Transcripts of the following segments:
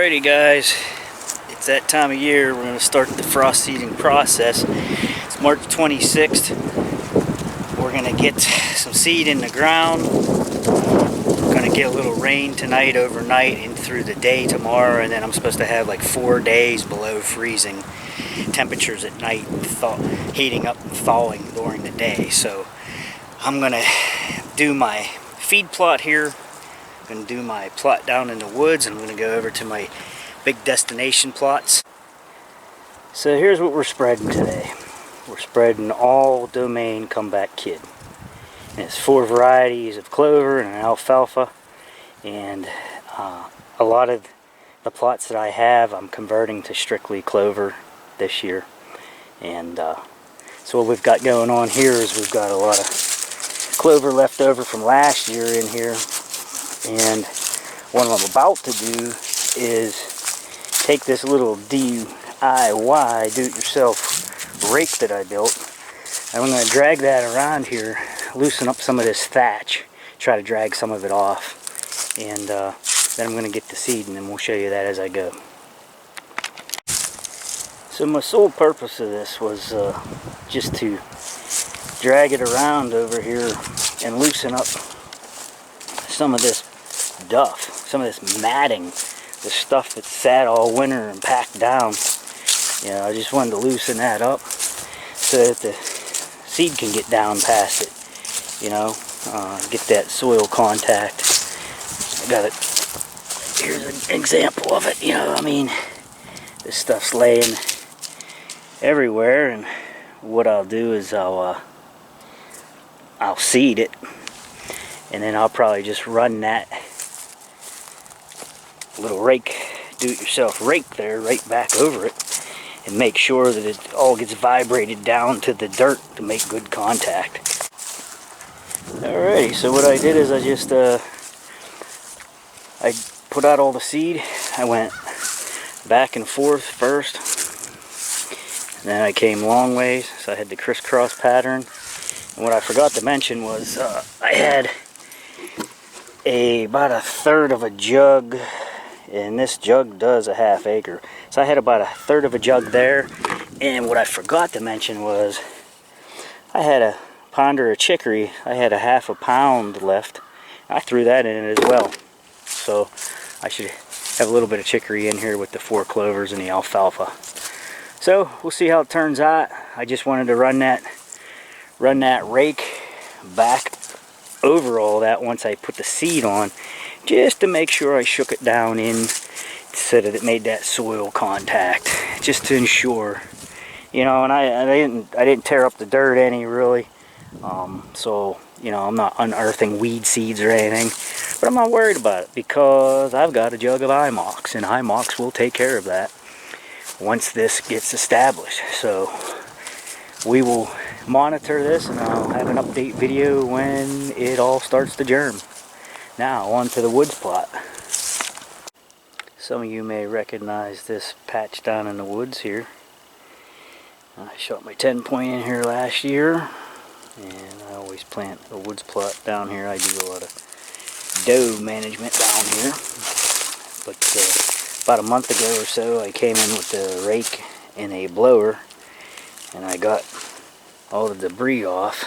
Alrighty guys, it's that time of year. We're going to start the frost seeding process. It's March 26th. We're going to get some seed in the ground. We're going to get a little rain tonight, overnight, and through the day tomorrow, and then I'm supposed to have like 4 days below freezing temperatures at night, heating up and thawing during the day. So I'm going to do my feed plot here. I'm going to do my plot down in the woods, and I'm going to go over to my big destination plots. So here's what we're spreading today. We're spreading all domain comeback kid. And it's 4 varieties of clover and an alfalfa, and a lot of the plots that I have I'm converting to strictly clover this year. And so what we've got going on here is we've got a lot of clover left over from last year in here. And what I'm about to do is take this little DIY, do-it-yourself rake that I built, and I'm going to drag that around here, loosen up some of this thatch, try to drag some of it off, and then I'm going to get the seed, and then we'll show you that as I go. So my sole purpose of this was just to drag it around over here and loosen up some of this duff, some of this matting, the stuff that's sat all winter and packed down. You know, I just wanted to loosen that up so that the seed can get down past it, you know, get that soil contact. I got it, here's an example of it, you know, I mean, this stuff's laying everywhere, and what I'll do is I'll seed it, and then I'll probably just run that little rake, do-it-yourself rake there right back over it, and make sure that it all gets vibrated down to the dirt to make good contact. Alrighty, so what I did is I just I put out all the seed. I went back and forth first, and then I came long ways, so I had the crisscross pattern. And what I forgot to mention was I had about 1/3 of a jug, and this jug does a 1/2 acre. So I had about 1/3 of a jug there, and what I forgot to mention was I had a ponder of chicory. I had a 1/2 pound left. I threw that in it as well. So I should have a little bit of chicory in here with the 4 clovers and the alfalfa. So we'll see how it turns out. I just wanted to run that rake back over all that once I put the seed on, just to make sure I shook it down in so that it made that soil contact, just to ensure, you know. And I didn't tear up the dirt any really, so you know, I'm not unearthing weed seeds or anything, but I'm not worried about it because I've got a jug of IMOX, and IMOX will take care of that once this gets established. So we will monitor this, and I'll have an update video when it all starts to germ. Now on to the woods plot. Some of you may recognize this patch down in the woods here. I shot my 10-point in here last year, and I always plant a woods plot down here. I do a lot of doe management down here, but about a month ago or so I came in with a rake and a blower, and I got all the debris off,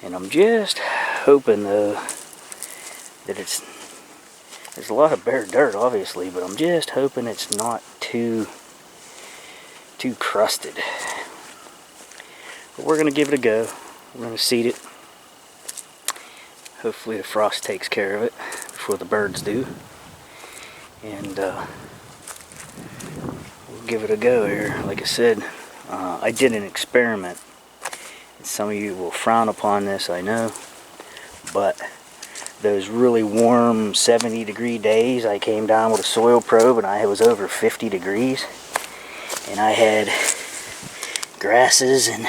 and I'm just hoping though that there's a lot of bare dirt obviously, but I'm just hoping it's not too crusted. But we're gonna give it a go. We're gonna seed it. Hopefully the frost takes care of it before the birds do, and we'll give it a go here. Like I said, I did an experiment. Some of you will frown upon this, I know, but those really warm 70-degree days, I came down with a soil probe and I was over 50 degrees, and I had grasses and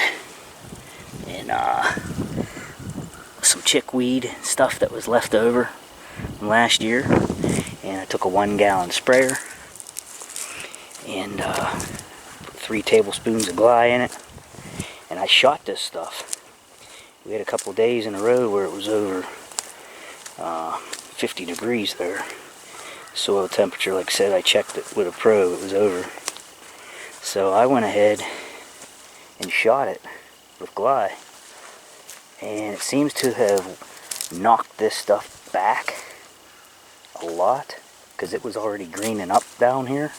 some chickweed stuff that was left over from last year, and I took a 1-gallon sprayer and put 3 tablespoons of gly in it, and I shot this stuff. We had a couple of days in a row where it was over 50 degrees there. soil temperature. Like I said, I checked it with a probe, it was over. So I went ahead and shot it with Glide, and it seems to have knocked this stuff back a lot, because it was already greening up down here.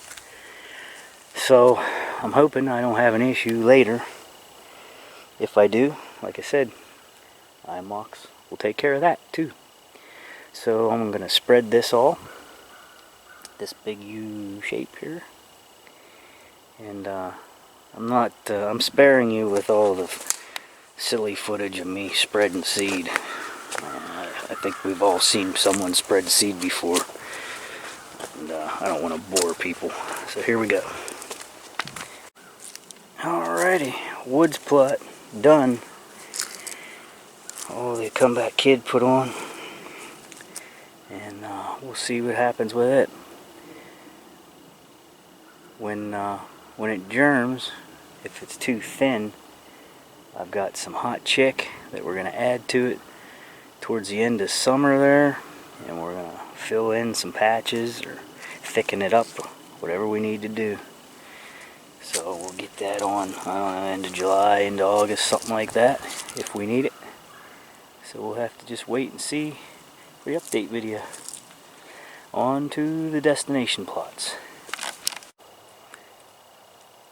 So I'm hoping I don't have an issue later. If I do, like I said, IMOX will take care of that too. So I'm going to spread this all, this big U shape here, and I'm sparing you with all the silly footage of me spreading seed. I think we've all seen someone spread seed before, and I don't want to bore people. So here we go. Alrighty, woods plot done. All the comeback kid put on, and we'll see what happens with it. When it germs, if it's too thin, I've got some hot chick that we're going to add to it towards the end of summer there, and we're going to fill in some patches or thicken it up, whatever we need to do. So we'll get that on, I don't know, end of July, into August, something like that, if we need it. So we'll have to just wait and see for the update video. On to the destination plots.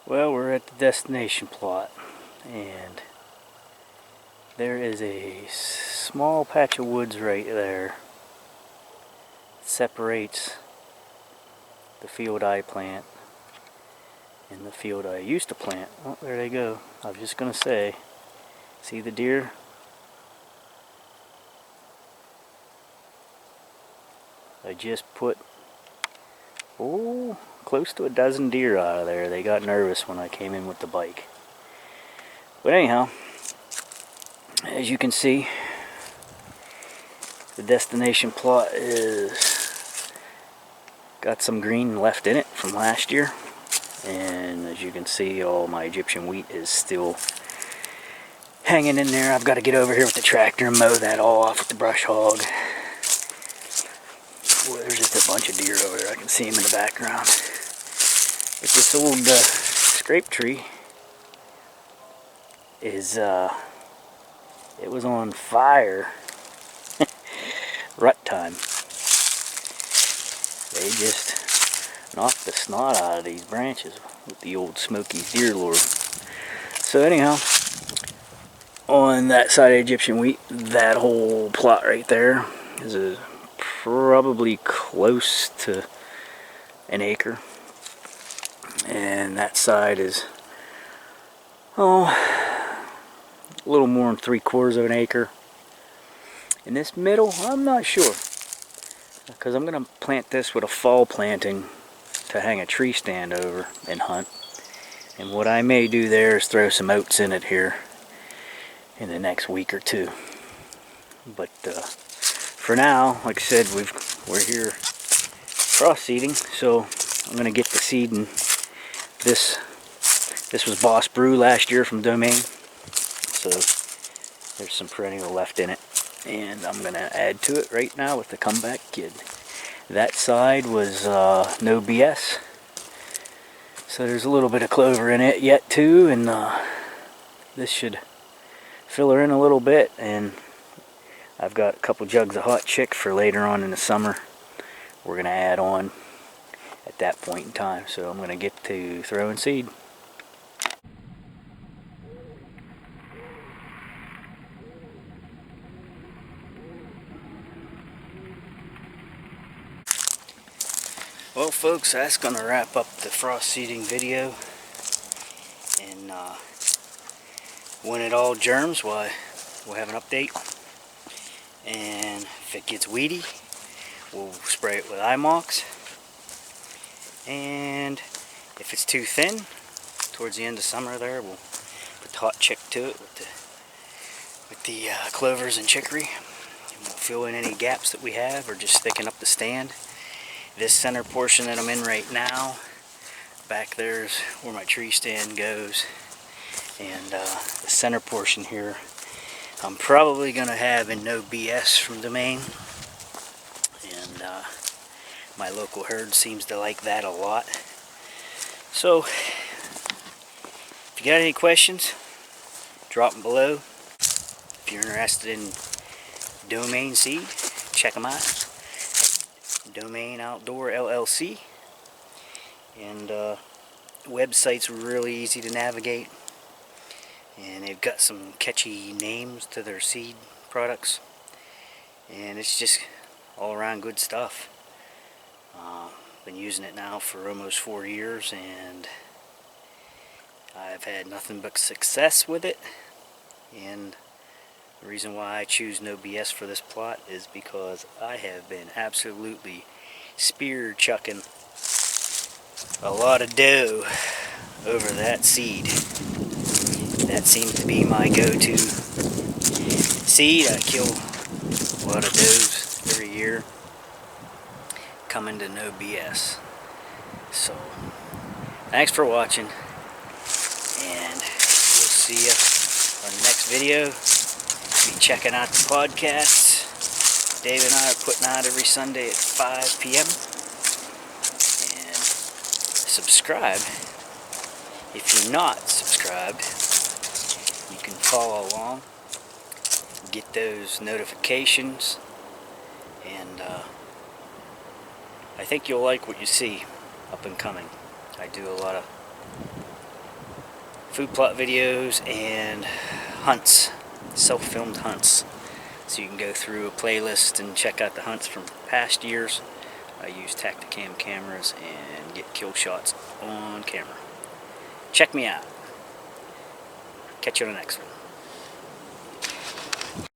Well, we're at the destination plot, and there is a small patch of woods right there. It separates the field I plant and the field I used to plant. Oh, there they go. I was just going to say, see the deer? I just put, close to a dozen deer out of there. They got nervous when I came in with the bike. But anyhow, as you can see, the destination plot is got some green left in it from last year. And as you can see, all my Egyptian wheat is still hanging in there. I've got to get over here with the tractor and mow that all off with the brush hog. Boy, there's just a bunch of deer over there. I can see them in the background. But this old scrape tree is, it was on fire rut time. They just knocked the snot out of these branches with the old Smoky deer lure. So anyhow, on that side of Egyptian wheat, that whole plot right there is probably close to an acre, and that side is a little more than 3/4 of an acre. In this middle, I'm not sure, because I'm going to plant this with a fall planting to hang a tree stand over and hunt. And what I may do there is throw some oats in it here in the next week or two. But for now, like I said, we're here frost seeding, so I'm going to get the seed. And this was Boss Brew last year from Domain, so there's some perennial left in it, and I'm going to add to it right now with the comeback kid. That side was no BS, so there's a little bit of clover in it yet too, and this should fill her in a little bit. And I've got a couple jugs of hot chick for later on in the summer. We're going to add on at that point in time, so I'm going to get to throwing seed. Well folks, that's going to wrap up the frost seeding video, and when it all germs, why, we'll have an update, and if it gets weedy, we'll spray it with IMOX, and if it's too thin, towards the end of summer there, we'll put the hot chick to it with the clovers and chicory, and we'll fill in any gaps that we have, or just thicken up the stand. This center portion that I'm in right now, back there's where my tree stand goes, and the center portion here I'm probably going to have in No BS from Domain, and My local herd seems to like that a lot. So, if you got any questions, drop them below. If you're interested in Domain Seed, check them out. Domain Outdoor LLC. And website's really easy to navigate. And they've got some catchy names to their seed products. And it's just all around good stuff. Been using it now for almost 4 years, and I've had nothing but success with it. And the reason why I choose No BS for this plot is because I have been absolutely spear chucking a lot of dough over that seed. That seems to be my go-to seed. I kill a lot of does every year. Coming to No BS. So, thanks for watching, and we'll see you on the next video. Be checking out the podcast. Dave and I are putting out every Sunday at 5 p.m. And subscribe. If you're not subscribed, you can follow along, get those notifications, and I think you'll like what you see up and coming. I do a lot of food plot videos and hunts, self-filmed hunts. So you can go through a playlist and check out the hunts from past years. I use Tacticam cameras and get kill shots on camera. Check me out. Catch you on the next one.